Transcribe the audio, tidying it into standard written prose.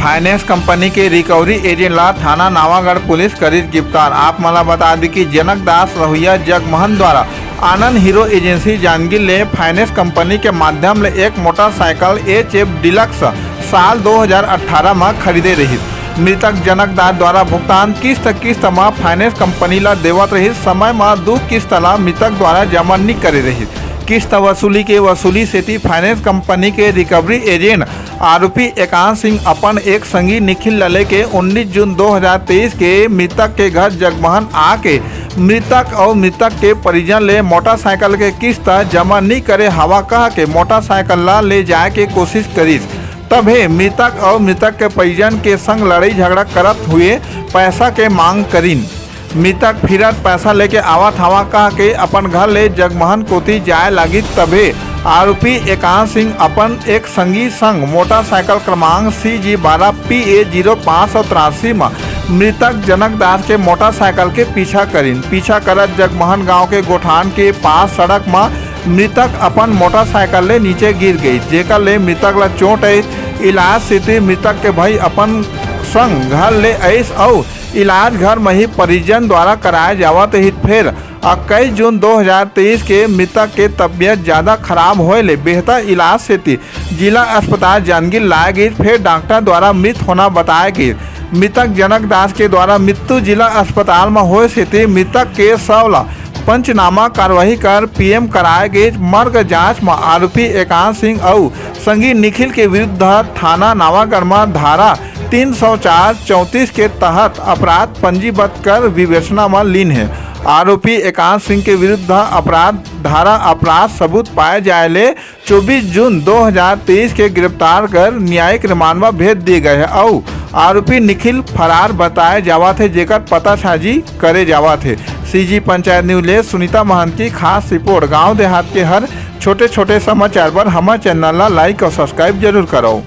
Finance company के recovery agent ला थाना Nawagarh police करी गिरफ्तार। आप मला बता दी कि जनक दास रहुइया जगमोहन द्वारा आनंद हीरो एजेंसी जांजगीर ले फाइनेंस कंपनी के माध्यम ले एक मोटरसाइकिल HF डिलक्स साल 2018 में खरीदे रही। मृतक जनक दास द्वारा भुगतान किस्त में फाइनेंस कंपनी ला देवत रही। समय में 2 किस्त ला मृतक द्वारा जमा नहीं करे रही। किस्त वसूली सेती फाइनेंस कंपनी के रिकवरी एजेंट आरोपी एकांत सिंह अपन एक संगी निखिल लले के 19 जून 2023 के मृतक के घर जगमोहन आके मृतक और मृतक के परिजन ले मोटरसाइकिल के किस्त जमा नहीं करे हवा कह के मोटरसाइकिल ला ले जाए के कोशिश करी। तभी मृतक और मृतक के परिजन के संग लड़ाई झगड़ा करत हुए पैसा के मांग करीन। मृतक फिरत पैसा लेके आवत हवा कह के अपन घर ले जगमोहन कोती जाए लगी। तभी आरोपी एकांत सिंह अपन एक संगी संग मोटरसाइकिल क्रमांक CG12 PA0583 में मृतक जनक दास के मोटरसाइकिल के पीछा करत जगमोहन गांव के गोठान के पास सड़क में मृतक अपन मोटरसाइकिल ले नीचे गिर गई, जेकर ले मृतक ला चोट आई। इलाज स्थिति मृतक के भाई अपन संग घर ले आइस और इलाज घर में ही परिजन द्वारा कराया जावत ही। फिर 21 जून 2023 के मृतक के तबियत ज़्यादा खराब होए ले बेहतर इलाज से जिला अस्पताल जांजगीर लाए गई। फिर डॉक्टर द्वारा मृत होना बताया गई। मृतक जनक दास के द्वारा मृत्यु जिला अस्पताल में होए से मृतक के शव ला पंचनामा कार्रवाई कर PM कराए गए। मर्ग जांच में आरोपी एकांत सिंह और संगी निखिल के विरुद्ध थाना नावागढ़ में धारा 304-34 के तहत अपराध पंजीबद्ध कर विवेचना में लीन है। आरोपी एकांत सिंह के विरुद्ध अपराध धारा अपराध सबूत पाए जाए ले 24 जून 2023 के गिरफ्तार कर न्यायिक रिमांड में भेज दिए गए हैं और आरोपी निखिल फरार बताए जावा थे, जेकर पतासाजी करे जावा थे। CG पंचायत न्यूज ले सुनीता महंत की खास रिपोर्ट। गांव देहात के हर छोटे समाचार पर हमारे चैनल ला लाइक और सब्सक्राइब जरूर करो।